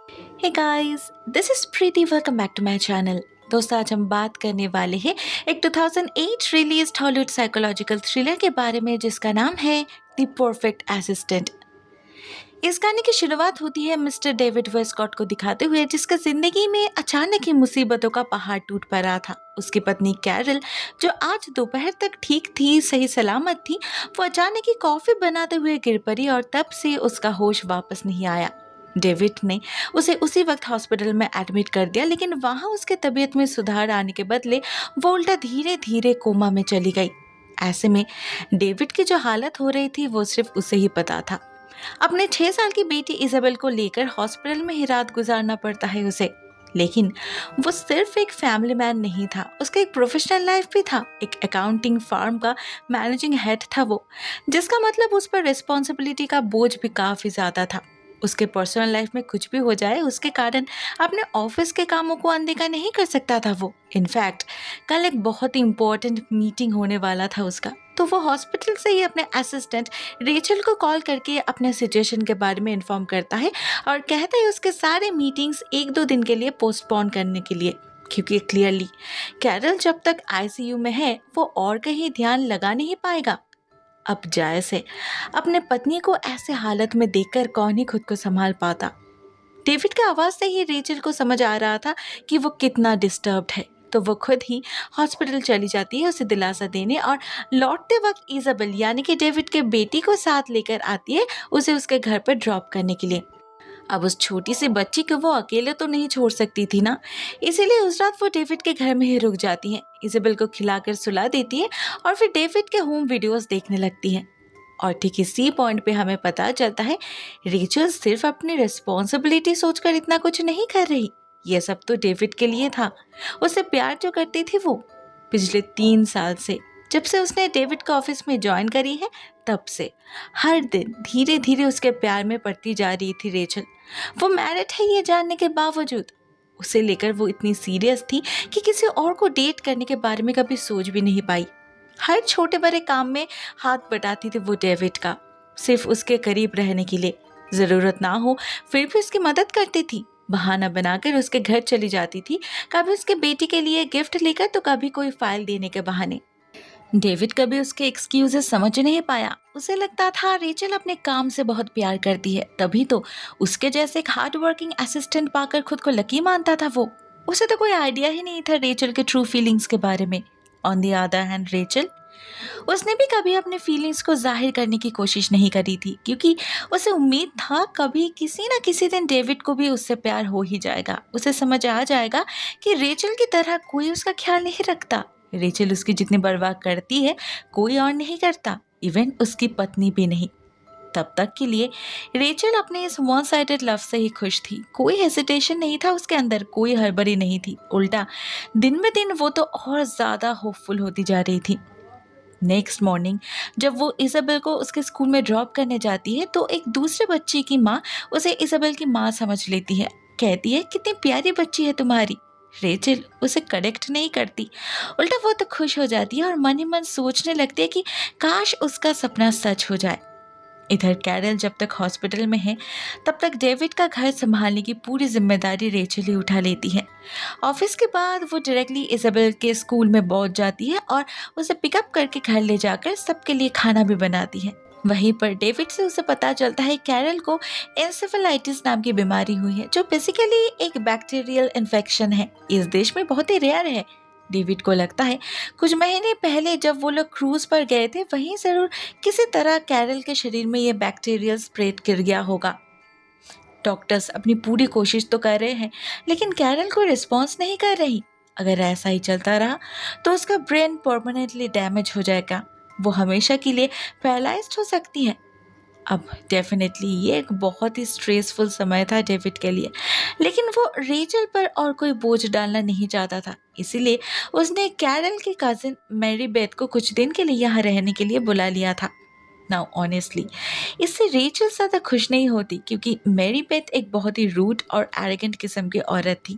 Hey guys, this is Preeti. Welcome back to my channel. दोस्तों, आज हम बात करने वाले हैं एक 2008 रिलीज्ड हॉलीवुड साइकोलॉजिकल थ्रिलर के बारे में जिसका नाम है द परफेक्ट असिस्टेंट। इस गाने की शुरुआत होती है मिस्टर डेविड वेस्टकॉट को दिखाते हुए, जिसका जिंदगी में अचानक ही मुसीबतों का पहाड़ टूट पड़ा था। उसकी पत्नी कैरल, जो आज दोपहर तक ठीक थी, सही सलामत थी, वो अचानक ही कॉफी बनाते हुए गिर पड़ी और तब से उसका होश वापस नहीं आया। डेविड ने उसे उसी वक्त हॉस्पिटल में एडमिट कर दिया, लेकिन वहां उसके तबीयत में सुधार आने के बदले वो उल्टा धीरे धीरे कोमा में चली गई। ऐसे में डेविड की जो हालत हो रही थी वो सिर्फ उसे ही पता था। अपने 6 साल की बेटी इजाबेल को लेकर हॉस्पिटल में ही रात गुजारना पड़ता है उसे। लेकिन वो सिर्फ एक फैमिली मैन नहीं था, उसका एक प्रोफेशनल लाइफ भी था। एक अकाउंटिंग फर्म का मैनेजिंग हेड था वो, जिसका मतलब उस पर रिस्पॉन्सिबिलिटी का बोझ भी काफी ज्यादा था। उसके पर्सनल लाइफ में कुछ भी हो जाए, उसके कारण अपने ऑफिस के कामों को अनदेखा नहीं कर सकता था वो। इनफैक्ट कल एक बहुत ही इंपॉर्टेंट मीटिंग होने वाला था उसका, तो वो हॉस्पिटल से ही अपने असिस्टेंट रेचल को कॉल करके अपने सिचुएशन के बारे में इन्फॉर्म करता है और कहता है उसके सारे मीटिंग्स 1-2 दिन के लिए पोस्टपोन करने के लिए, क्योंकि क्लियरली कैरल जब तक आईसीयू में है वो और कहीं ध्यान लगा नहीं पाएगा। अब जाए से अपने पत्नी को ऐसे हालत में देखकर कौन ही खुद को संभाल पाता। डेविड की आवाज से ही रेचल को समझ आ रहा था कि वो कितना डिस्टर्ब्ड है, तो वो खुद ही हॉस्पिटल चली जाती है उसे दिलासा देने, और लौटते वक्त इजाबेल यानी कि डेविड के बेटी को साथ लेकर आती है उसे उसके घर पर ड्रॉप करने के लिए। अब उस छोटी सी बच्ची को वो अकेले तो नहीं छोड़ सकती थी ना, इसीलिए उस रात वो डेविड के घर में ही रुक जाती है। इजाबेल को खिलाकर सुला देती है और फिर डेविड के होम वीडियोस देखने लगती है। और ठीक इसी पॉइंट पे हमें पता चलता है रेचल सिर्फ अपनी रिस्पॉन्सिबिलिटी सोचकर इतना कुछ नहीं कर रही, ये सब तो डेविड के लिए था। उसे प्यार जो करती थी वो पिछले 3 साल से, जब से उसने डेविड का ऑफिस में ज्वाइन करी है, तब से हर दिन धीरे धीरे उसके प्यार में पड़ती जा रही थी रेचल। वो मैरिड है ये जानने के बावजूद उसे लेकर वो इतनी सीरियस थी कि किसी और को डेट करने के बारे में कभी सोच भी नहीं पाई। हर छोटे बड़े काम में हाथ बटाती थी वो डेविड का, सिर्फ उसके करीब रहने के लिए। जरूरत ना हो फिर भी उसकी मदद करती थी, बहाना बनाकर उसके घर चली जाती थी, कभी उसके बेटी के लिए गिफ्ट लेकर तो कभी कोई फाइल देने के बहाने। डेविड कभी उसके एक्सक्यूजेस समझ नहीं पाया। उसे लगता था रेचल अपने काम से बहुत प्यार करती है, तभी तो उसके जैसे एक हार्ड वर्किंग असिस्टेंट पाकर खुद को लकी मानता था वो। उसे तो कोई आइडिया ही नहीं था रेचल के ट्रू फीलिंग्स के बारे में। On the other hand Rachel, उसने भी कभी अपने फीलिंग्स को जाहिर करने की कोशिश नहीं करी थी, क्योंकि उसे उम्मीद था कभी किसी ना किसी दिन डेविड को भी उससे प्यार हो ही जाएगा। उसे समझ आ जाएगा कि रेचल की तरह कोई उसका ख्याल नहीं रखता। रेचल उसकी जितनी परवाह करती है कोई और नहीं करता, इवन उसकी पत्नी भी नहीं। तब तक के लिए रेचल अपने इस वन साइडेड लव से ही खुश थी। कोई हेजिटेशन नहीं था उसके अंदर, कोई हड़बड़ी नहीं थी। उल्टा दिन में दिन वो तो और ज्यादा होपफुल होती जा रही थी। नेक्स्ट मॉर्निंग जब वो इजाबेल को उसके स्कूल में ड्रॉप करने जाती है, तो एक दूसरे बच्चे की माँ उसे इजाबेल की माँ समझ लेती है। कहती है कितनी प्यारी बच्ची है तुम्हारी। रेचल उसे करेक्ट नहीं करती, उल्टा वो तो खुश हो जाती है और मन ही मन सोचने लगती है कि काश उसका सपना सच हो जाए। इधर कैरल जब तक हॉस्पिटल में है, तब तक डेविड का घर संभालने की पूरी जिम्मेदारी रेचल ही उठा लेती है। ऑफिस के बाद वो डायरेक्टली इजाबेल के स्कूल में पहुंच जाती है और उसे पिकअप करके घर ले जाकर सबके लिए खाना भी बनाती है। वहीं पर डेविड से उसे पता चलता है कैरल को एन्सेफेलाइटिस नाम की बीमारी हुई है, जो बेसिकली एक बैक्टीरियल इन्फेक्शन है। इस देश में बहुत ही रेयर है। डेविड को लगता है कुछ महीने पहले जब वो लोग क्रूज पर गए थे, वहीं जरूर किसी तरह कैरल के शरीर में ये बैक्टीरियल स्प्रेड गिर गया होगा। डॉक्टर्स अपनी पूरी कोशिश तो कर रहे हैं, लेकिन कैरल कोई रिस्पॉन्स नहीं कर रही। अगर ऐसा ही चलता रहा तो उसका ब्रेन परमानेंटली डैमेज हो जाएगा, वो हमेशा के लिए पैरालाइज्ड हो सकती है। अब डेफिनेटली ये एक बहुत ही स्ट्रेसफुल समय था डेविड के लिए, लेकिन वो रेचल पर और कोई बोझ डालना नहीं चाहता था। इसीलिए उसने कैरल की कजिन मैरी बेथ को कुछ दिन के लिए यहाँ रहने के लिए बुला लिया था। नाउ ऑनेस्टली इससे रेचल ज़्यादा खुश नहीं होती, क्योंकि मैरी बेथ एक बहुत ही रूड और एरोगेंट किस्म की औरत थी।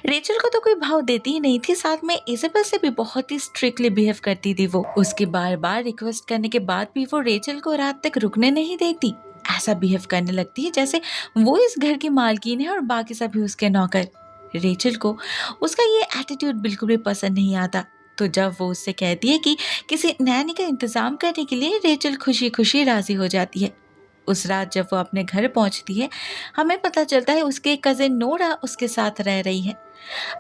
रेचल को तो कोई भाव देती ही नहीं थी, साथ में इजाबेल से भी बहुत ही स्ट्रिक्टली बिहेव करती थी वो। उसके बार बार रिक्वेस्ट करने के बाद भी वो रेचल को रात तक रुकने नहीं देती। ऐसा बिहेव करने लगती है जैसे वो इस घर की मालकिन है और बाकी सभी उसके नौकर। रेचल को उसका ये एटीट्यूड बिल्कुल भी पसंद नहीं आता। तो जब वो उससे कहती है कि किसी नैनी का इंतजाम करने के लिए, रेचल खुशी खुशी राजी हो जाती है। उस रात जब वो अपने घर पहुंचती है, हमें पता चलता है उसके कजिन नोरा उसके साथ रह रही है।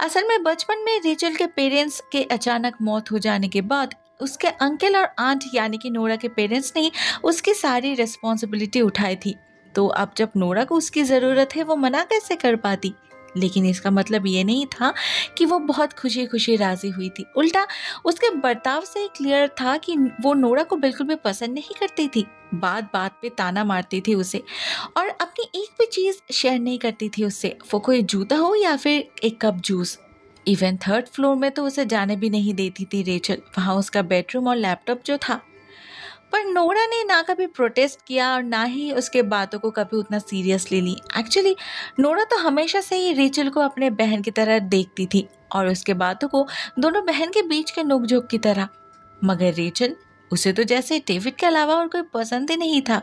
असल में बचपन में रेचल के पेरेंट्स के अचानक मौत हो जाने के बाद उसके अंकल और आंट यानी कि नोरा के पेरेंट्स ने उसकी सारी रिस्पॉन्सिबिलिटी उठाई थी। तो अब जब नोरा को उसकी ज़रूरत है, वो मना कैसे कर पाती। लेकिन इसका मतलब ये नहीं था कि वो बहुत खुशी खुशी राजी हुई थी। उल्टा उसके बर्ताव से क्लियर था कि वो नोरा को बिल्कुल भी पसंद नहीं करती थी। बात बात पे ताना मारती थी उसे और अपनी एक भी चीज़ शेयर नहीं करती थी उससे, वो कोई जूता हो या फिर एक cup juice. Even third floor में तो उसे जाने भी नहीं देती थी रेचल, वहाँ उसका बेडरूम और लैपटॉप जो था। पर नोरा ने ना कभी प्रोटेस्ट किया और ना ही उसके बातों को कभी उतना सीरियसली ली। एक्चुअली नोरा तो हमेशा से ही रेचल को अपने बहन की तरह देखती थी और उसके बातों को दोनों बहन के बीच के नोकझोंक की तरह। मगर रेचल, उसे तो जैसे डेविड के अलावा और कोई पसंद ही नहीं था।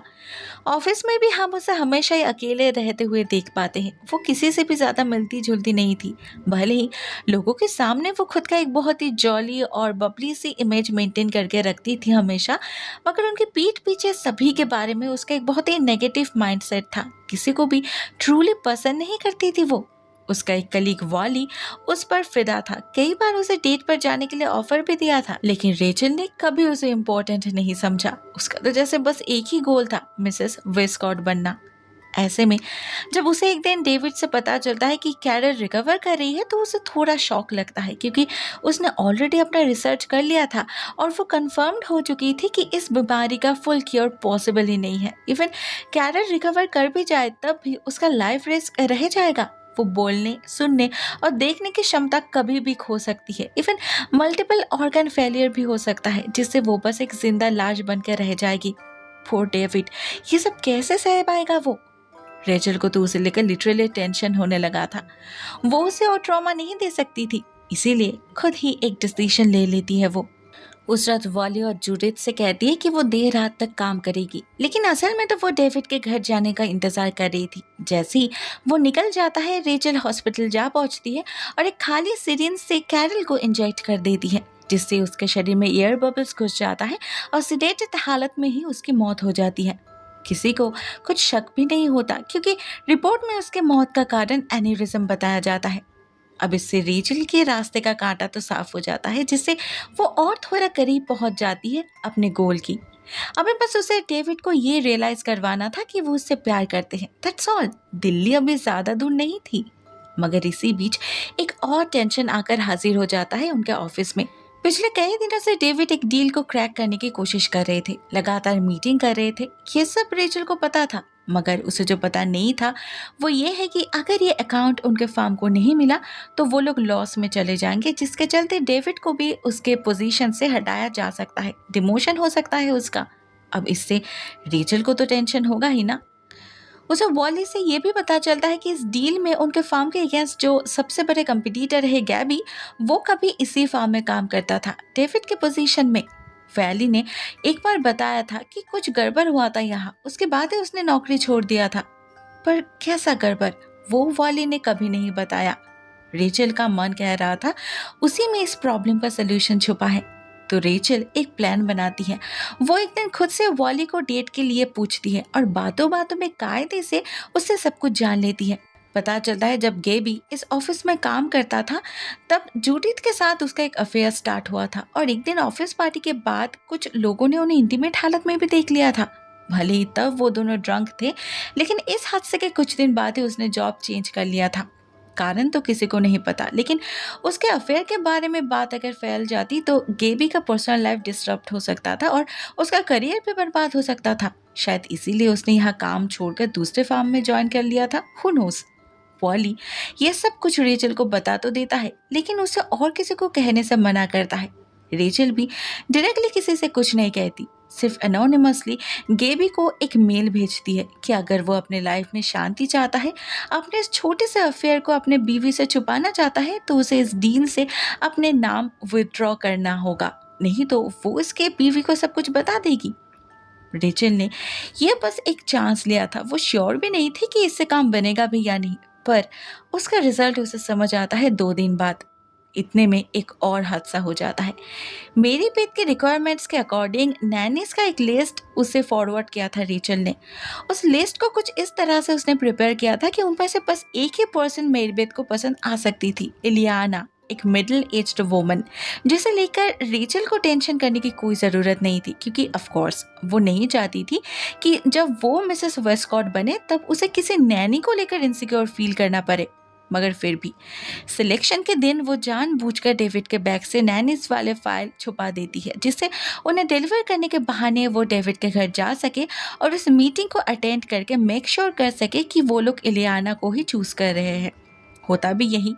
ऑफिस में भी हम उसे हमेशा ही अकेले रहते हुए देख पाते हैं। वो किसी से भी ज़्यादा मिलती जुलती नहीं थी। भले ही लोगों के सामने वो खुद का एक बहुत ही जॉली और बबली सी इमेज मेंटेन करके रखती थी हमेशा, मगर उनके पीठ पीछे सभी के बारे में उसका एक बहुत ही नेगेटिव माइंडसेट था। किसी को भी ट्रूली पसंद नहीं करती थी वो। उसका एक कलीग वाली उस पर फिदा था, कई बार उसे डेट पर जाने के लिए ऑफर भी दिया था, लेकिन रेचल ने कभी उसे इम्पोर्टेंट नहीं समझा। उसका तो जैसे बस एक ही गोल था, मिसेस वेस्कॉट बनना। ऐसे में जब उसे एक दिन डेविड से पता चलता है कि कैरल रिकवर कर रही है, तो उसे थोड़ा शॉक लगता है, क्योंकि उसने ऑलरेडी अपना रिसर्च कर लिया था और वो कंफर्म्ड हो चुकी थी कि इस बीमारी का फुल क्योर पॉसिबल ही नहीं है। इवन कैरल रिकवर कर भी जाए तब भी उसका लाइफ रिस्क रह जाएगा। वो बोलने, सुनने और देखने की क्षमता कभी भी खो सकती है। इवन मल्टीपल ऑर्गन फेलियर भी हो सकता है, जिससे वो बस एक जिंदा लाश बनकर रह जाएगी। पोर डेविड, ये सब कैसे सह पाएगा वो। रेचल को तो उसे लेकर लिटरली टेंशन होने लगा था। वो उसे और ट्रॉमा नहीं दे सकती थी, इसीलिए खुद ही एक डिसीजन ले लेती है वो। उस रात वॉली और जूडिथ से कहती है कि वो देर रात तक काम करेगी, लेकिन असल में तो वो डेविड के घर जाने का इंतजार कर रही थी। जैसे ही वो निकल जाता है, रेचल हॉस्पिटल जा पहुंचती है और एक खाली सिरिंज से कैरल को इंजेक्ट कर देती है, जिससे उसके शरीर में एयर बबल्स घुस जाता है और सिडेटेड हालत में ही उसकी मौत हो जाती है। किसी को कुछ शक भी नहीं होता, क्योंकि रिपोर्ट में उसके मौत का कारण एन्यूरिज्म बताया जाता है। अब इससे रेचल के रास्ते का कांटा तो साफ हो जाता है, जिससे वो और थोड़ा करीब पहुंच जाती है अपने गोल की। अभी बस उसे डेविड को ये रियलाइज करवाना था कि वो उससे प्यार करते हैं, दैट्स ऑल। दिल्ली अभी ज्यादा दूर नहीं थी। मगर इसी बीच एक और टेंशन आकर हाजिर हो जाता है उनके ऑफिस में। पिछले कई दिनों से डेविड एक डील को क्रैक करने की कोशिश कर रहे थे, लगातार मीटिंग कर रहे थे। ये सब रेचल को पता था, मगर उसे जो पता नहीं था वो ये है कि अगर ये अकाउंट उनके फार्म को नहीं मिला तो वो लोग लॉस में चले जाएंगे, जिसके चलते डेविड को भी उसके पोजीशन से हटाया जा सकता है, डिमोशन हो सकता है उसका। अब इससे रेचल को तो टेंशन होगा ही ना। उसे वॉली से ये भी पता चलता है कि इस डील में उनके फार्म के अगेंस्ट जो सबसे बड़े कंपटीटर है गैबी, वो कभी इसी फार्म में काम करता था, डेविड के पोजीशन में। वैली ने एक बार बताया था कि कुछ गड़बड़ हुआ था यहाँ, उसके बाद ही उसने नौकरी छोड़ दिया था। पर कैसा गड़बड़, वो वाली ने कभी नहीं बताया। रेचल का मन कह रहा था उसी में इस प्रॉब्लम का सलूशन छुपा है। तो रेचल एक प्लान बनाती है। वो एक दिन खुद से वॉली को डेट के लिए पूछती है और बातों बातों में कायदे से उससे सब कुछ जान लेती है। पता चलता है जब गेबी इस ऑफिस में काम करता था, तब जूडिथ के साथ उसका एक अफेयर स्टार्ट हुआ था और एक दिन ऑफिस पार्टी के बाद कुछ लोगों ने उन्हें इंटीमेट हालत में भी देख लिया था। भले ही तब वो दोनों ड्रंक थे, लेकिन इस हादसे के कुछ दिन बाद ही उसने जॉब चेंज कर लिया था। कारण तो किसी को नहीं पता, लेकिन उसके अफेयर के बारे में बात अगर फैल जाती तो गेबी का पर्सनल लाइफ डिस्टर्ब हो सकता था और उसका करियर भी बर्बाद हो सकता था। शायद इसीलिए उसने यहाँ काम छोड़कर दूसरे फार्म में ज्वाइन कर लिया था, हु नोस। पॉली ये सब कुछ रेचल को बता तो देता है, लेकिन उसे और किसी को कहने से मना करता है। रेचल भी डायरेक्टली किसी से कुछ नहीं कहती, सिर्फ एनोनिमसली गेबी को एक मेल भेजती है कि अगर वो अपने लाइफ में शांति चाहता है, अपने इस छोटे से अफेयर को अपने बीवी से छुपाना चाहता है, तो उसे इस डील से अपने नाम विथड्रॉ करना होगा, नहीं तो वो इसके बीवी को सब कुछ बता देगी। रेचल ने ये बस एक चांस लिया था। वो श्योर भी नहीं थी कि इससे काम बनेगा भी या नहीं, पर उसका रिजल्ट उसे समझ आता है 2 दिन बाद। इतने में एक और हादसा हो जाता है। मेरी पेट के रिक्वायरमेंट्स के अकॉर्डिंग नैनीज का एक लिस्ट उसे फॉरवर्ड किया था रेचल ने। उस लिस्ट को कुछ इस तरह से उसने प्रिपेयर किया था कि उनमें से बस एक ही पर्सन मेरी बेट को पसंद आ सकती थी, इलियाना, एक मिडिल एज्ड वुमन, जिसे लेकर रेचल को टेंशन करने की कोई ज़रूरत नहीं थी, क्योंकि ऑफ कोर्स वो नहीं चाहती थी कि जब वो मिसेस वेस्टकॉट बने तब उसे किसी नैनी को लेकर इनसिक्योर फील करना पड़े। मगर फिर भी सिलेक्शन के दिन वो जानबूझकर डेविड के बैग से नैनीज वाले फाइल छुपा देती है, जिससे उन्हें डिलीवर करने के बहाने वो डेविड के घर जा सके और उस मीटिंग को अटेंड करके मेक श्योर कर सके कि वो लोग इलियाना को ही चूज कर रहे हैं। होता भी यही।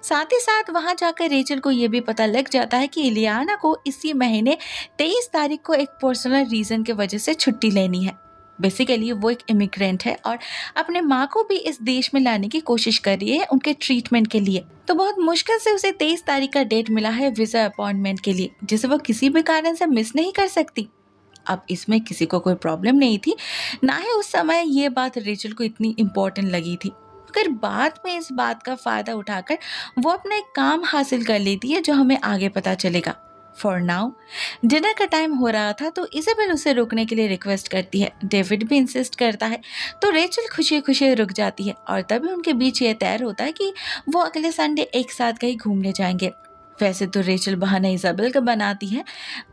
साथ ही साथ वहां जाकर रेचल को ये भी पता लग जाता है कि इलियाना को इसी महीने 23 तारीख को एक पर्सनल रीजन की वजह से छुट्टी लेनी है। बेसिकली वो एक इमिग्रेंट है और अपने माँ को भी इस देश में लाने की कोशिश कर रही है उनके ट्रीटमेंट के लिए। तो बहुत मुश्किल से उसे 23 तारीख का डेट मिला है वीजा अपॉइंटमेंट के लिए, जिसे वो किसी भी कारण से मिस नहीं कर सकती। अब इसमें किसी को कोई प्रॉब्लम नहीं थी, ना ही उस समय ये बात रेचल को इतनी इम्पोर्टेंट लगी थी। मगर बाद में इस बात का फायदा उठाकर वो अपना एक काम हासिल कर लेती है, जो हमें आगे पता चलेगा। फॉर नाउ डिनर का टाइम हो रहा था तो इज़ाबेल उसे रुकने के लिए रिक्वेस्ट करती है। डेविड भी इंसिस्ट करता है तो रेचल खुशी खुशी रुक जाती है और तभी उनके बीच ये तय होता है कि वो अगले संडे एक साथ कहीं घूमने जाएंगे। वैसे तो रेचल बहाना इज़ाबेल का बनाती है,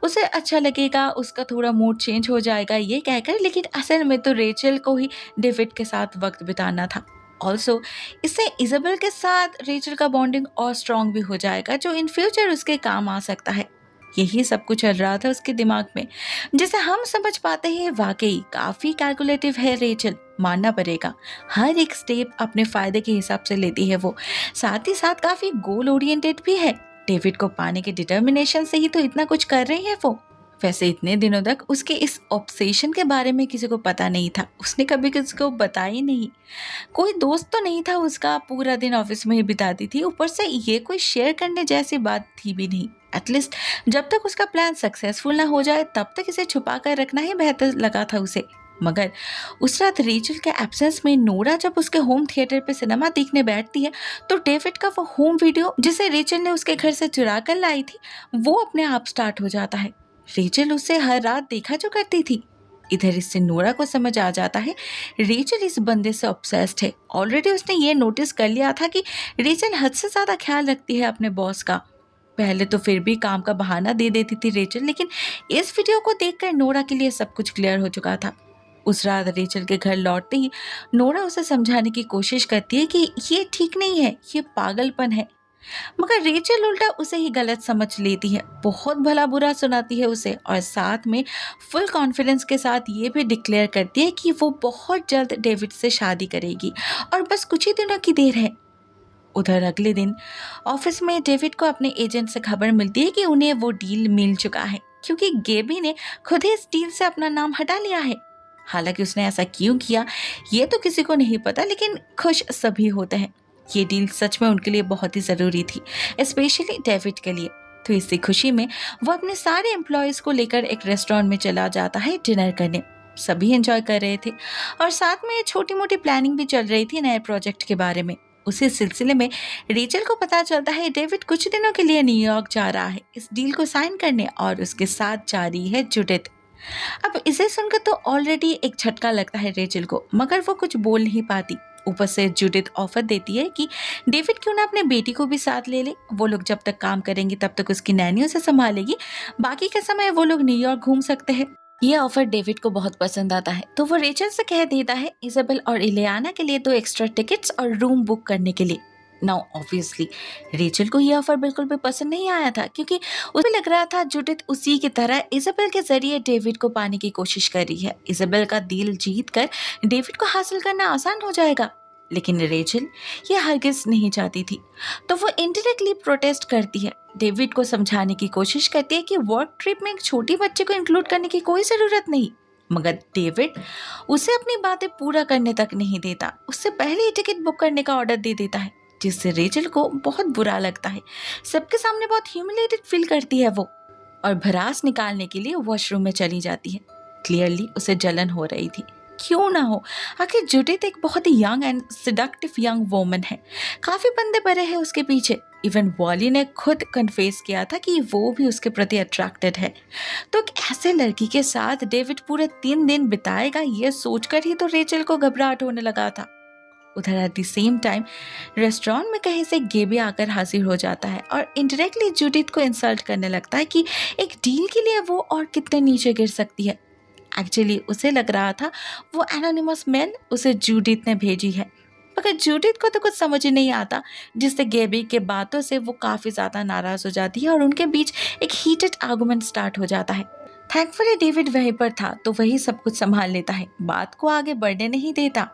उसे अच्छा लगेगा, उसका थोड़ा मूड चेंज हो जाएगा ये कहकर, लेकिन असल में तो रेचल को ही डेविड के साथ वक्त बिताना था। ऑल्सो इससे इज़ाबेल के साथ रेचल का बॉन्डिंग और स्ट्रॉन्ग भी हो जाएगा, जो इन फ्यूचर उसके काम आ सकता है। यही सब कुछ चल रहा था उसके दिमाग में, जिसे हम समझ पाते हैं वाकई काफी कैलकुलेटिव है रेचल, मानना पड़ेगा। हर एक स्टेप अपने फायदे के हिसाब से लेती है वो, साथ ही साथ काफी गोल ओरिएंटेड भी है। डेविड को पाने के डिटर्मिनेशन से ही तो इतना कुछ कर रही है वो। वैसे इतने दिनों तक उसके इस ऑब्सेशन के बारे में किसी को पता नहीं था, उसने कभी किसी को बताया ही नहीं। कोई दोस्त तो नहीं था उसका, पूरा दिन ऑफिस में ही बिताती थी, ऊपर से ये कोई शेयर करने जैसी बात थी भी नहीं। एटलीस्ट जब तक उसका प्लान सक्सेसफुल ना हो जाए तब तक इसे छुपा कर रखना ही बेहतर लगा था उसे। मगर उस रात रेचल के एब्सेंस में नोरा जब उसके होम थिएटर पे सिनेमा देखने बैठती है तो डेविड का वो होम वीडियो जिसे रेचल ने उसके घर से चुरा कर लाई थी वो अपने आप स्टार्ट हो जाता है। रेचल उसे हर रात देखा जो करती थी। इधर इससे नोरा को समझ आ जाता है रेचल इस बंदे से ऑब्सेस्ड है। ऑलरेडी उसने ये नोटिस कर लिया था कि रेचल हद से ज़्यादा ख्याल रखती है अपने बॉस का। पहले तो फिर भी काम का बहाना दे देती थी रेचल, लेकिन इस वीडियो को देखकर नोरा के लिए सब कुछ क्लियर हो चुका था। उस रात रेचल के घर लौटते ही नोरा उसे समझाने की कोशिश करती है कि ये ठीक नहीं है, ये पागलपन है। मगर रेचल उल्टा उसे ही गलत समझ लेती है, बहुत भला बुरा सुनाती है उसे और साथ में फुल कॉन्फिडेंस के साथ ये भी डिक्लेयर करती है कि वो बहुत जल्द डेविड से शादी करेगी और बस कुछ ही दिनों की देर है। उधर अगले दिन ऑफिस में डेविड को अपने एजेंट से खबर मिलती है कि उन्हें वो डील मिल चुका है, क्योंकि गेबी ने खुद ही इस डील से अपना नाम हटा लिया है। हालांकि उसने ऐसा क्यों किया ये तो किसी को नहीं पता, लेकिन खुश सभी होते हैं। ये डील सच में उनके लिए बहुत ही ज़रूरी थी, स्पेशली डेविड के लिए। तो इसी खुशी में वो अपने सारे एम्प्लॉयज़ को लेकर एक रेस्टोरेंट में चला जाता है डिनर करने। सभी एंजॉय कर रहे थे और साथ में छोटी मोटी प्लानिंग भी चल रही थी नए प्रोजेक्ट के बारे में। उसी सिलसिले में रेचल को पता चलता है डेविड कुछ दिनों के लिए न्यूयॉर्क जा रहा है इस डील को साइन करने और उसके साथ जा रही है जुडिथ। अब इसे सुनकर तो ऑलरेडी एक झटका लगता है रेचल को, मगर वो कुछ बोल नहीं पाती। ऊपर से जुडिथ ऑफर देती है कि डेविड क्यों ना अपने बेटी को भी साथ ले ले, वो लोग जब तक काम करेंगे तब तक उसकी नैनी उसे संभालेगी, बाकी का समय वो लोग न्यूयॉर्क घूम सकते हैं। ये ऑफर डेविड को बहुत पसंद आता है तो वो रेचल से कह देता है इज़ाबेल और इलियाना के लिए 2 एक्स्ट्रा टिकट्स और रूम बुक करने के लिए। नाउ ऑब्वियसली रेचल को ये ऑफर बिल्कुल भी पसंद नहीं आया था, क्योंकि उसे लग रहा था जुडिथ उसी की तरह इज़ाबेल के जरिए डेविड को पाने की कोशिश कर रही है। इज़ाबेल का दिल जीत कर डेविड को हासिल करना आसान हो जाएगा, लेकिन रेचल ये हरगिज नहीं चाहती थी। तो वो इनडायरेक्टली प्रोटेस्ट करती है, डेविड को समझाने की कोशिश करती है कि वर्क ट्रिप में एक छोटी बच्चे को इंक्लूड करने की कोई ज़रूरत नहीं। मगर डेविड उसे अपनी बातें पूरा करने तक नहीं देता, उससे पहले ही टिकट बुक करने का ऑर्डर दे देता है, जिससे रेचल को बहुत बुरा लगता है। सबके सामने बहुत ह्यूमिलेटेड फील करती है वो और भड़ास निकालने के लिए वॉशरूम में चली जाती है। क्लियरली उसे जलन हो रही थी। क्यों ना हो, आखिर जुडिथ एक बहुत ही young and seductive young woman है। काफी बंदे पड़े हैं उसके पीछे। इवन वॉली ने खुद कन्फेस किया था कि वो भी उसके प्रति अट्रैक्टेड है। तो एक ऐसे लड़की के साथ डेविड पूरे 3 दिन बिताएगा, ये सोचकर ही तो रेचल को घबराहट होने लगा था। उधर at the same time restaurant में कहीं से गेबी आकर हाजिर हो जाता है और इनडायरेक्टली जूडिथ को इंसल्ट करने लगता है कि एक डील के लिए वो और कितने नीचे गिर सकती है। एक्चुअली उसे लग रहा था वो एनोनिमस मेल उसे जूडिथ ने भेजी है, मगर जूडिथ को तो कुछ समझ ही नहीं आता, जिससे गेबी के बातों से वो काफ़ी ज़्यादा नाराज़ हो जाती है और उनके बीच एक हीटेड आर्गुमेंट स्टार्ट हो जाता है। थैंकफुली डेविड वहीं पर था तो वही सब कुछ संभाल लेता है, बात को आगे बढ़ने नहीं देता।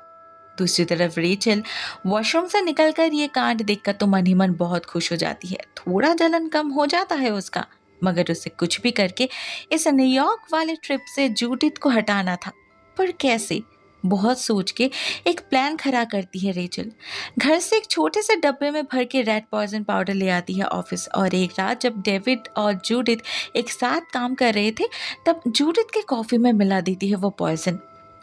दूसरी तरफ रेचल वॉशरूम से निकलकर ये कांड देखकर तो मन ही मन बहुत खुश हो जाती है। थोड़ा जलन कम हो जाता है उसका, मगर उसे कुछ भी करके इस न्यूयॉर्क वाले ट्रिप से जूडिथ को हटाना था। पर कैसे? बहुत सोच के एक प्लान खड़ा करती है रेचल। घर से एक छोटे से डब्बे में भर के रेड पॉइजन पाउडर ले आती है ऑफिस, और एक रात जब डेविड और जूडिथ एक साथ काम कर रहे थे तब जूडिथ के कॉफ़ी में मिला देती है वो पॉइजन।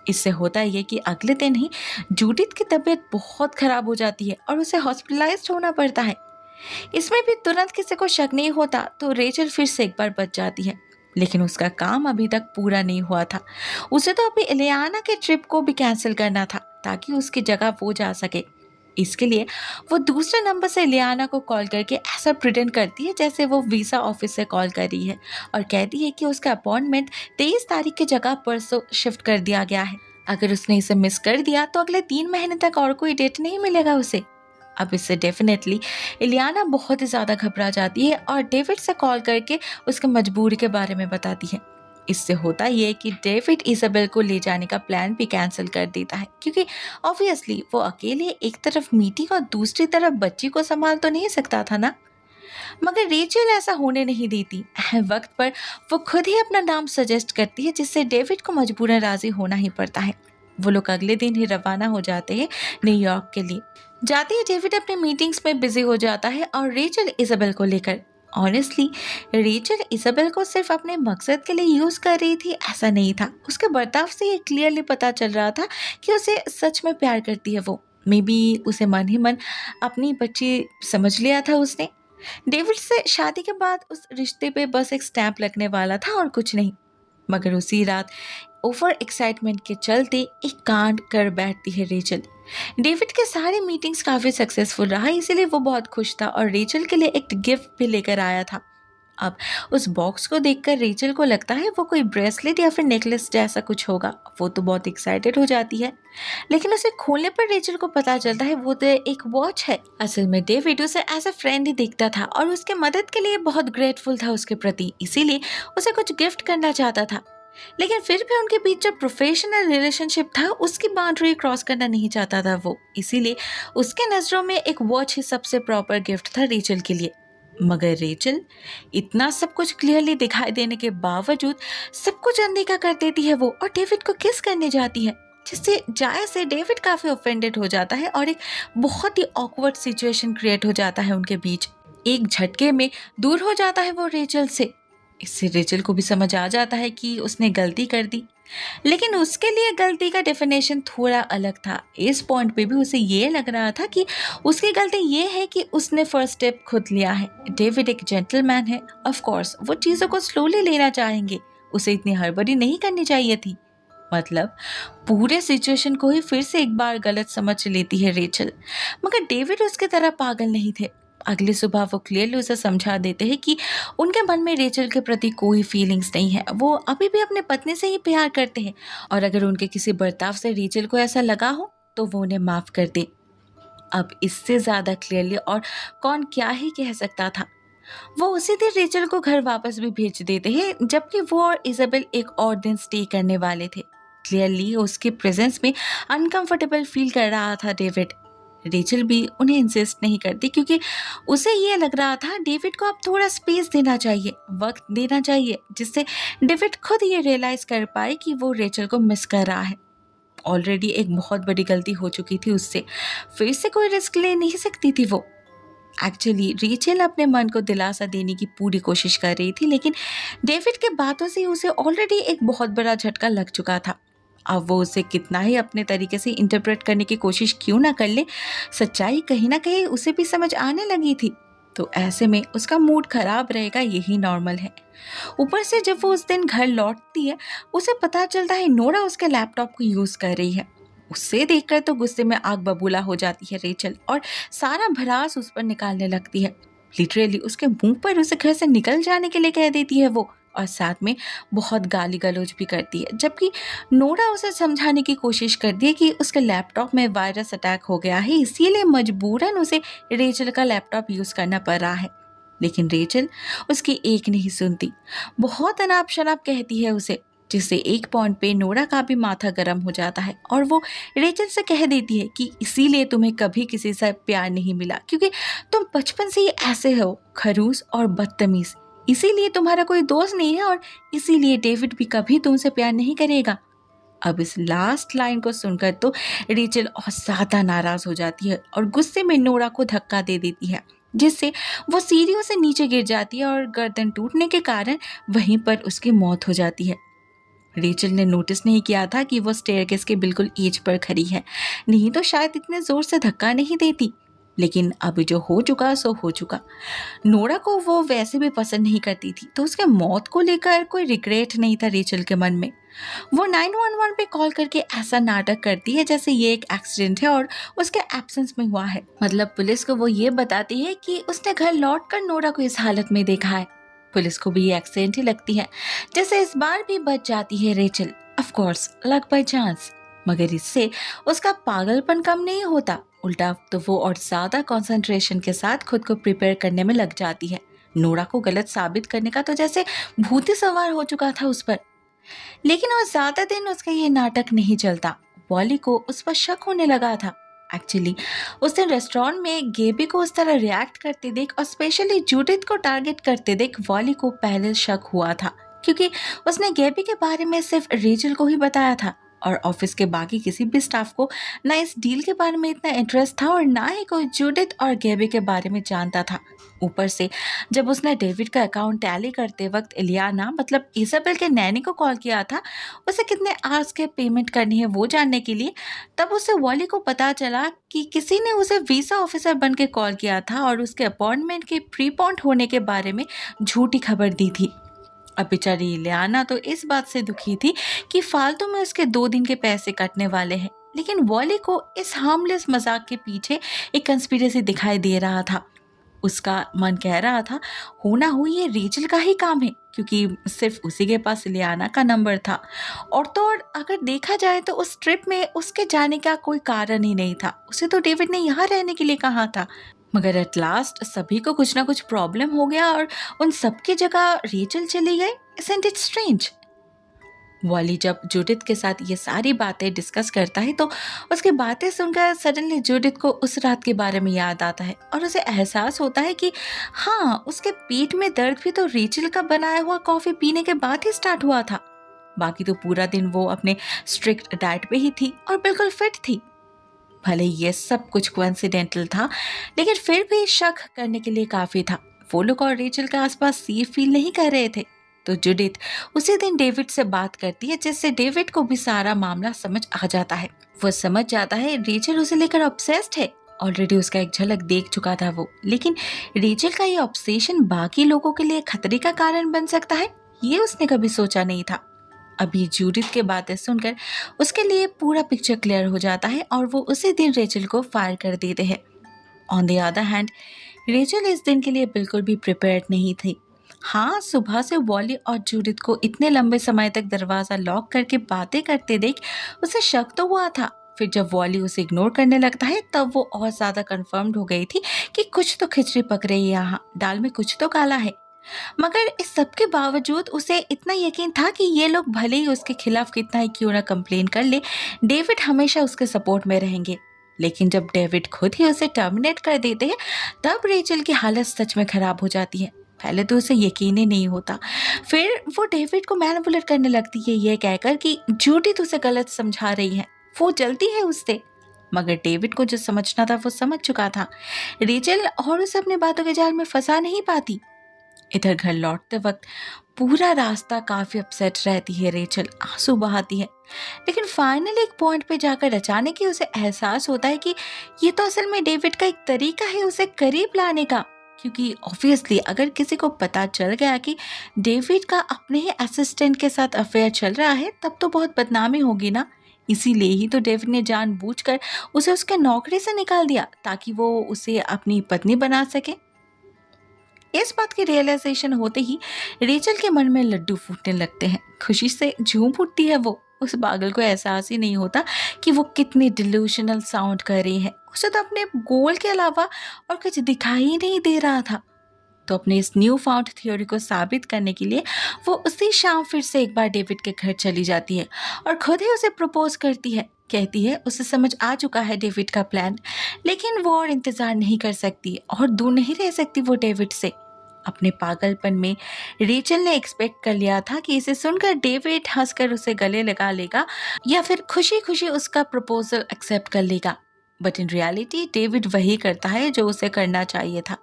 इससे होता ये कि अगले दिन ही जूडिथ की तबीयत बहुत खराब हो जाती है और उसे हॉस्पिटलाइज्ड होना पड़ता है। इसमें भी तुरंत किसी को शक नहीं होता तो रेचल फिर से एक बार बच जाती है, लेकिन उसका काम अभी तक पूरा नहीं हुआ था। उसे तो अभी इलियाना के ट्रिप को भी कैंसिल करना था ताकि उसकी जगह वो जा सके। इसके लिए वो दूसरे नंबर से इलियाना को कॉल करके ऐसा प्रिटेंड करती है जैसे वो वीज़ा ऑफिस से कॉल कर रही है और कहती है कि उसका अपॉइंटमेंट 23 तारीख की जगह परसों शिफ्ट कर दिया गया है। अगर उसने इसे मिस कर दिया तो अगले 3 महीने तक और कोई डेट नहीं मिलेगा उसे। अब इससे डेफिनेटली इलियाना बहुत ही ज़्यादा घबरा जाती है और डेविड से कॉल करके उसके मजबूरी के बारे में बताती है। इससे होता ये कि डेविड इजाबेल को ले जाने का प्लान भी कैंसिल कर देता है, क्योंकि ऑब्वियसली वो अकेले एक तरफ मीटिंग और दूसरी तरफ बच्ची को संभाल तो नहीं सकता था ना। मगर रेचल ऐसा होने नहीं देती। वक्त पर वो खुद ही अपना नाम सजेस्ट करती है, जिससे डेविड को मजबूरन राजी होना ही पड़ता है। वो लोग अगले दिन ही रवाना हो जाते हैं न्यूयॉर्क के लिए। जाते ही डेविड अपने मीटिंग्स में बिजी हो जाता है और रेचल इजाबेल को लेकर। ऑनेस्टली रेचल इजाबेल को सिर्फ अपने मकसद के लिए यूज कर रही थी ऐसा नहीं था। उसके बर्ताव से ये क्लियरली पता चल रहा था कि उसे सच में प्यार करती है वो। मे बी उसे मन ही मन अपनी बच्ची समझ लिया था उसने। डेविड से शादी के बाद उस रिश्ते पे बस एक स्टैंप लगने वाला था और कुछ नहीं। मगर उसी रात ओवर एक्साइटमेंट के चलते एक कांड कर बैठती है रेचल। डेविड के सारे मीटिंग्स काफ़ी सक्सेसफुल रहा, इसीलिए वो बहुत खुश था और रेचल के लिए एक गिफ्ट भी लेकर आया था। अब उस बॉक्स को देखकर रेचल को लगता है वो कोई ब्रेसलेट या फिर नेकलेस जैसा कुछ होगा। वो तो बहुत एक्साइटेड हो जाती है, लेकिन उसे खोलने पर रेचल को पता चलता है वो तो एक वॉच है। असल में डेविड उसे एज अ फ्रेंड ही देखता था और उसके मदद के लिए बहुत ग्रेटफुल था उसके प्रति, इसीलिए उसे कुछ गिफ्ट करना चाहता था। लेकिन फिर भी उनके बीच जो प्रोफेशनल रिलेशनशिप था उसकी बाउंड्री क्रॉस करना नहीं चाहता था वो, इसीलिए उसके नज़रों में एक वॉच ही सबसे प्रॉपर गिफ्ट था रेचल के लिए। मगर रेचल इतना सब कुछ क्लियरली दिखाई देने के बावजूद सब कुछ अनदेखा कर देती है वो और डेविड को किस करने जाती है, जिससे जायज से डेविड काफ़ी ऑफेंडेड हो जाता है और एक बहुत ही ऑकवर्ड सिचुएशन क्रिएट हो जाता है उनके बीच। एक झटके में दूर हो जाता है वो रेचल से। इससे रेचल को भी समझ आ जाता है कि उसने गलती कर दी, लेकिन उसके लिए गलती का डेफिनेशन थोड़ा अलग था। इस पॉइंट पे भी उसे ये लग रहा था कि उसकी गलती ये है कि उसने फर्स्ट स्टेप खुद लिया है। डेविड एक जेंटलमैन है, ऑफ कोर्स वो चीज़ों को स्लोली लेना चाहेंगे, उसे इतनी हड़बड़ी नहीं करनी चाहिए थी। मतलब पूरे सिचुएशन को ही फिर से एक बार गलत समझ लेती है रेचल। मगर डेविड उसकी तरह पागल नहीं थे। अगली सुबह वो क्लियरली उसे समझा देते हैं कि उनके मन में रेचल के प्रति कोई फीलिंग्स नहीं है, वो अभी भी अपने पत्नी से ही प्यार करते हैं और अगर उनके किसी बर्ताव से रेचल को ऐसा लगा हो तो वो उन्हें माफ़ कर दे। अब इससे ज़्यादा क्लियरली और कौन क्या ही कह सकता था। वो उसी दिन रेचल को घर वापस भी भेज देते हैं, जबकि वो और इजाबेल एक और दिन स्टे करने वाले थे। क्लियरली उसके प्रेजेंस में अनकंफर्टेबल फील कर रहा था डेविड। रेचल भी उन्हें इंसिस्ट नहीं करती क्योंकि उसे ये लग रहा था डेविड को अब थोड़ा स्पेस देना चाहिए, वक्त देना चाहिए, जिससे डेविड खुद ये रियलाइज कर पाए कि वो रेचल को मिस कर रहा है। ऑलरेडी एक बहुत बड़ी गलती हो चुकी थी उससे, फिर से कोई रिस्क ले नहीं सकती थी वो। एक्चुअली रेचल अपने मन को दिलासा देने की पूरी कोशिश कर रही थी, लेकिन डेविड के बातों से उसे ऑलरेडी एक बहुत बड़ा झटका लग चुका था। अब वो उसे कितना ही अपने तरीके से इंटरप्रेट करने की कोशिश क्यों ना कर ले, सच्चाई कहीं ना कहीं उसे भी समझ आने लगी थी। तो ऐसे में उसका मूड खराब रहेगा, यही नॉर्मल है। ऊपर से जब वो उस दिन घर लौटती है, उसे पता चलता है नोरा उसके लैपटॉप को यूज कर रही है। उसे देखकर तो गुस्से में आग बबूला हो जाती है रेचल और सारा भड़ास उस पर निकालने लगती है। लिटरली उसके मुंह पर उसे घर से निकल जाने के लिए कह देती है वो, और साथ में बहुत गाली गलौज भी करती है। जबकि नोरा उसे समझाने की कोशिश करती है कि उसके लैपटॉप में वायरस अटैक हो गया है, इसीलिए मजबूरन उसे रेचल का लैपटॉप यूज करना पड़ रहा है। लेकिन रेचल उसकी एक नहीं सुनती, बहुत अनाप शनाप कहती है उसे, जिससे एक पॉइंट पे नोरा का भी माथा गर्म हो जाता है और वो रेचल से कह देती है कि इसीलिए तुम्हें कभी किसी से प्यार नहीं मिला, क्योंकि तुम बचपन से ही ऐसे हो, खड़ूस और बदतमीज। इसीलिए तुम्हारा कोई दोस्त नहीं है और इसीलिए डेविड भी कभी तुमसे प्यार नहीं करेगा। अब इस लास्ट लाइन को सुनकर तो रेचल और ज्यादा नाराज हो जाती है और गुस्से में नोरा को धक्का दे देती है, जिससे वो सीढ़ियों से नीचे गिर जाती है और गर्दन टूटने के कारण वहीं पर उसकी मौत हो जाती है। रेचल ने नोटिस नहीं किया था कि वो स्टेयरकेस के बिल्कुल एज पर खड़ी है, नहीं तो शायद इतने जोर से धक्का नहीं देती। लेकिन अभी जो हो चुका सो हो चुका। नोरा को वो वैसे भी पसंद नहीं करती थी, तो उसके मौत को लेकर कोई रिग्रेट नहीं था रेचल के मन में। वो 911 पे कॉल करके ऐसा नाटक करती है जैसे ये एक एक्सीडेंट है और उसके एब्सेंस में हुआ है। मतलब पुलिस को वो ये बताती है कि उसने घर लौटकर नोरा को इस हालत में देखा है। पुलिस को भी ये एक्सीडेंट ही लगती है, जैसे इस बार भी बच जाती है Rachel. Of course luck by chance, मगर इससे उसका पागलपन कम नहीं होता, उल्टा तो वो और ज्यादा कंसंट्रेशन के साथ खुद को प्रिपेयर करने में लग जाती है। नोरा को गलत साबित करने का तो जैसे भूत ही सवार हो चुका था उस पर। लेकिन और ज्यादा दिन उसका ये नाटक नहीं चलता। वॉली को उस पर शक होने लगा था। एक्चुअली उस दिन रेस्टोरेंट में गेबी को उस तरह रिएक्ट करते देख और स्पेशली जूडिथ को टारगेट करते देख वॉली को पहले शक हुआ था, क्योंकि उसने गेबी के बारे में सिर्फ रेचल को ही बताया था और ऑफिस के बाकी किसी भी स्टाफ को ना इस डील के बारे में इतना इंटरेस्ट था और ना ही कोई जूडिथ और गेबी के बारे में जानता था। ऊपर से जब उसने डेविड का अकाउंट टैली करते वक्त इलियाना मतलब इजाबेल के नैनी को कॉल किया था उसे कितने आवर्स के पेमेंट करनी है वो जानने के लिए, तब उसे वॉली को पता चला कि किसी ने उसे वीजा ऑफिसर बन के कॉल किया था और उसके अपॉइंटमेंट के प्रीपॉन्ट होने के बारे में झूठी खबर दी थी। अब बेचारी इलियाना तो इस बात से दुखी थी कि फालतू में उसके 2 दिन के पैसे कटने वाले हैं, लेकिन वॉली को इस हार्मलेस मजाक के पीछे एक कंस्पिरेसी दिखाई दे रहा था। उसका मन कह रहा था हो ना हो ये रेचल का ही काम है, क्योंकि सिर्फ उसी के पास इलियाना का नंबर था। और तो और अगर देखा जाए तो उस ट्रिप में उसके जाने का कोई कारण ही नहीं था, उसे तो डेविड ने यहाँ रहने के लिए कहा था। मगर एट लास्ट सभी को कुछ ना कुछ प्रॉब्लम हो गया और उन सबकी जगह रेचल चली गई। Isn't it strange? वॉली जब जूडिथ के साथ ये सारी बातें डिस्कस करता है तो उसकी बातें सुनकर सडनली जूडिथ को उस रात के बारे में याद आता है और उसे एहसास होता है कि हाँ, उसके पेट में दर्द भी तो रेचल का बनाया हुआ कॉफी पीने के बाद ही स्टार्ट हुआ था। बाकी तो पूरा दिन वो अपने स्ट्रिक्ट डाइट पे ही थी और बिल्कुल फिट थी। भले ये सब कुछ कोइंसिडेंटल था, लेकिन फिर भी शक करने के लिए काफी था। वो लोग और रेचल के आसपास सेफ फील नहीं कर रहे थे। तो जूडिथ उसी दिन डेविड से बात करती है, जिससे डेविड को भी सारा मामला समझ आ जाता है। वो समझ जाता है रेचल उसे लेकर ऑब्सेस्ड है। ऑलरेडी उसका एक झलक देख चुका था वो, लेकिन रेचल का ये ऑब्सेशन बाकी लोगों के लिए खतरे का कारण बन सकता है, ये उसने कभी सोचा नहीं था। अभी जूडिथ के बातें सुनकर उसके लिए पूरा पिक्चर क्लियर हो जाता है और वो उसी दिन रेचल को फायर कर देते हैं। On the other hand Rachel इस दिन के लिए बिल्कुल भी प्रिपेयर्ड नहीं थी। हाँ, सुबह से वॉली और जूडिथ को इतने लंबे समय तक दरवाजा लॉक करके बातें करते देख उसे शक तो हुआ था। फिर जब वॉली उसे इग्नोर करने लगता है तब वो और ज्यादा कंफर्म्ड हो गई थी कि कुछ तो खिचड़ी पक रही है, यहाँ दाल में कुछ तो काला है। मगर इस सब के बावजूद उसे इतना यकीन था कि ये लोग भले ही उसके खिलाफ कितना ही क्यों ना कंप्लेन कर ले, डेविड हमेशा उसके सपोर्ट में रहेंगे। लेकिन जब डेविड खुद ही उसे टर्मिनेट कर देते हैं तब रेचल की हालत सच में खराब हो जाती है। पहले तो उसे यकीन ही नहीं होता, फिर वो डेविड को मैनिपुलेट करने लगती है ये कहकर कि जूडिथ उसे गलत समझा रही है, वो जलती है उससे। मगर डेविड को जो समझना था वो समझ चुका था। रेचल और उसे अपने बातों के जाल में फंसा नहीं पाती। इधर घर लौटते वक्त पूरा रास्ता काफी अपसेट रहती है रेचल, आंसू बहाती है। लेकिन फाइनल एक पॉइंट पे जाकर अचानक ही उसे एहसास होता है कि ये तो असल में डेविड का एक तरीका है उसे करीब लाने का। क्योंकि ऑब्वियसली अगर किसी को पता चल गया कि डेविड का अपने ही असिस्टेंट के साथ अफेयर चल रहा है तब तो बहुत बदनामी होगी ना। इसीलिए ही तो डेविड ने जानबूझकर उसे उसके नौकरी से निकाल दिया ताकि वो उसे अपनी पत्नी बना सके। इस बात की रियलाइजेशन होते ही रेचल के मन में लड्डू फूटने लगते हैं। खुशी से झूम उठती है वो। उस पागल को एहसास ही नहीं होता कि वो कितनी डिल्यूशनल साउंड कर रही है। उसे तो अपने गोल के अलावा और कुछ दिखाई ही नहीं दे रहा था। तो अपने इस न्यू फाउंड थ्योरी को साबित करने के लिए वो उसी शाम फिर से एक बार डेविड के घर चली जाती है और खुद ही उसे प्रपोज करती है। कहती है उसे समझ आ चुका है डेविड का प्लान, लेकिन वो और इंतजार नहीं कर सकती और दूर नहीं रह सकती वो डेविड से। अपने पागलपन में रेचल ने एक्सपेक्ट कर लिया था कि इसे सुनकर डेविड हंसकर उसे गले लगा लेगा या फिर खुशी खुशी उसका प्रपोजल एक्सेप्ट कर लेगा। बट इन रियलिटी डेविड वही करता है जो उसे करना चाहिए था।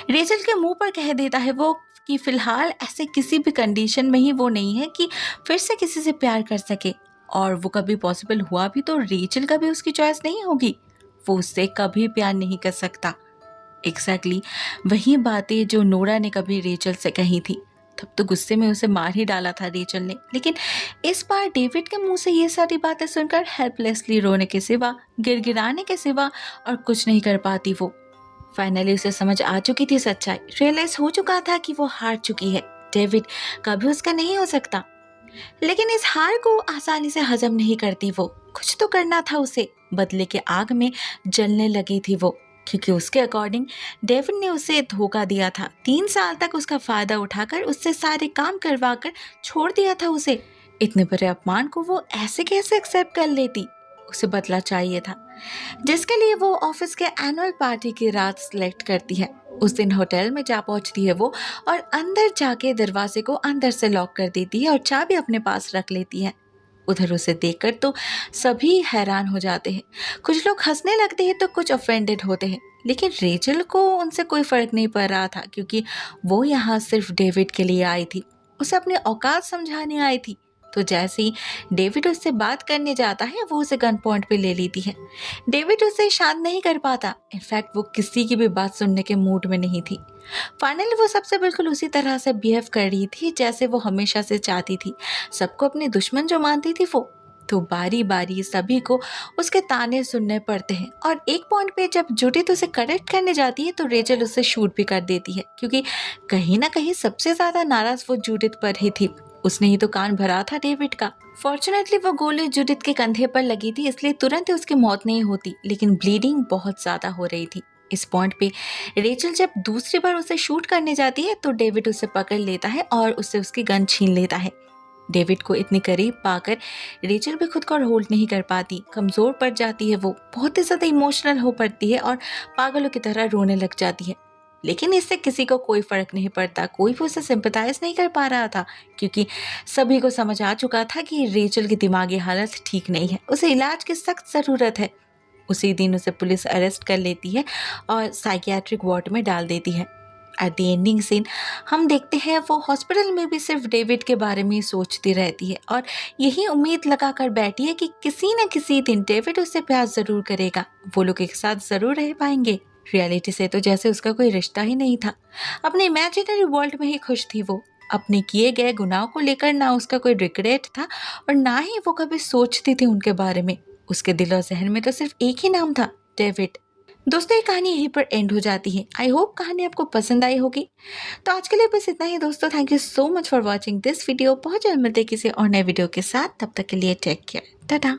रेचल के मुंह पर कह देता है वो कि फिलहाल ऐसे किसी भी कंडीशन में ही वो नहीं है कि फिर से किसी से प्यार कर सके, और वो कभी पॉसिबल हुआ भी तो रेचल कभी उसकी चॉइस नहीं होगी। वो उससे कभी प्यार नहीं कर सकता। एग्जैक्टली वही बातें जो नोरा ने कभी रेचल से कही थी। तब तो गुस्से में उसे मार ही डाला था रेचल ने, लेकिन इस बार डेविड के मुंह से ये सारी बातें सुनकर हेल्पलेसली रोने के सिवा, गिड़गिड़ाने के सिवा और कुछ नहीं कर पाती वो। फाइनली उसे समझ आ चुकी थी सच्चाई। रियलाइज हो चुका था कि वो हार चुकी है। डेविड कभी उसका नहीं हो सकता। लेकिन इस हार को आसानी से हजम नहीं करती वो। कुछ तो करना था उसे। बदले के आग में जलने लगी थी वो, क्योंकि उसके अकॉर्डिंग डेविड ने उसे धोखा दिया था। 3 साल तक उसका फायदा उठाकर उससे सारे काम करवा कर छोड़ दिया था उसे। इतने बड़े अपमान को वो ऐसे कैसे एक्सेप्ट कर लेती। उसे बदला चाहिए था, जिसके लिए वो ऑफिस के एनुअल पार्टी की रात सिलेक्ट करती है। उस दिन होटल में जा पहुंचती है वो और अंदर जाके दरवाजे को अंदर से लॉक कर देती है और चाबी अपने पास रख लेती है। उधर उसे देखकर तो सभी हैरान हो जाते हैं। कुछ लोग हंसने लगते हैं तो कुछ ऑफेंडेड होते हैं, लेकिन रेचल को उनसे कोई फर्क नहीं पड़ रहा था, क्योंकि वो यहाँ सिर्फ डेविड के लिए आई थी। उसे अपनी औकात समझाने आई थी। तो जैसे ही डेविड उससे बात करने जाता है वो उसे गन पॉइंट पे ले लेती है। डेविड उसे शांत नहीं कर पाता। इनफैक्ट वो किसी की भी बात सुनने के मूड में नहीं थी। फाइनली वो सबसे बिल्कुल उसी तरह से बिहेव कर रही थी जैसे वो हमेशा से चाहती थी। सबको अपने दुश्मन जो मानती थी वो। तो बारी बारी सभी को उसके ताने सुनने पड़ते हैं, और एक पॉइंट पे जब जूडिथ उसे करेक्ट करने जाती है तो रेचल उसे शूट भी कर देती है, क्योंकि कहीं ना कहीं सबसे ज्यादा नाराज वो जूडिथ पर ही थी। उसने ही तो कान भरा था डेविड का। फॉर्चुनेटली वो गोली जूडिथ के कंधे पर लगी थी, इसलिए तुरंत ही उसकी मौत नहीं होती, लेकिन ब्लीडिंग बहुत ज्यादा हो रही थी। इस पॉइंट पे रेचल जब दूसरी बार उसे शूट करने जाती है तो डेविड उसे पकड़ लेता है और उससे उसकी गन छीन लेता है। डेविड को इतनी करीब पाकर रेचल भी खुद को होल्ड नहीं कर पाती। कमजोर पड़ जाती है वो, बहुत ही ज्यादा इमोशनल हो पड़ती है और पागलों की तरह रोने लग जाती है। लेकिन इससे किसी को कोई फर्क नहीं पड़ता। कोई भी उसे सिंपैथाइज नहीं कर पा रहा था, क्योंकि सभी को समझ आ चुका था कि रेचल की दिमागी हालत ठीक नहीं है, उसे इलाज की सख्त ज़रूरत है। उसी दिन उसे पुलिस अरेस्ट कर लेती है और साइकियाट्रिक वार्ड में डाल देती है। एट द एंडिंग सीन हम देखते हैं वो हॉस्पिटल में भी सिर्फ डेविड के बारे में ही सोचती रहती है और यही उम्मीद लगा कर बैठी है कि किसी न किसी दिन डेविड उससे प्यार ज़रूर करेगा, वो लोग एक साथ ज़रूर रह पाएंगे। रियलिटी से तो जैसे उसका कोई रिश्ता ही नहीं था। अपने इमेजिनरी वर्ल्ड में ही खुश थी वो। अपने किए गए गुनाह को लेकर ना उसका कोई रिग्रेट था और ना ही वो कभी सोचती थी उनके बारे में। उसके दिल और जहन में तो सिर्फ एक ही नाम था, डेविड। दोस्तों ये कहानी यहीं पर एंड हो जाती है। आई होप कहानी आपको पसंद आई होगी। तो आज के लिए बस इतना ही दोस्तों। Thank you so much for watching this video. बहुत जल्द मिलते किसी और नए वीडियो के साथ। तब तक के लिए टेक केयर, टाटा।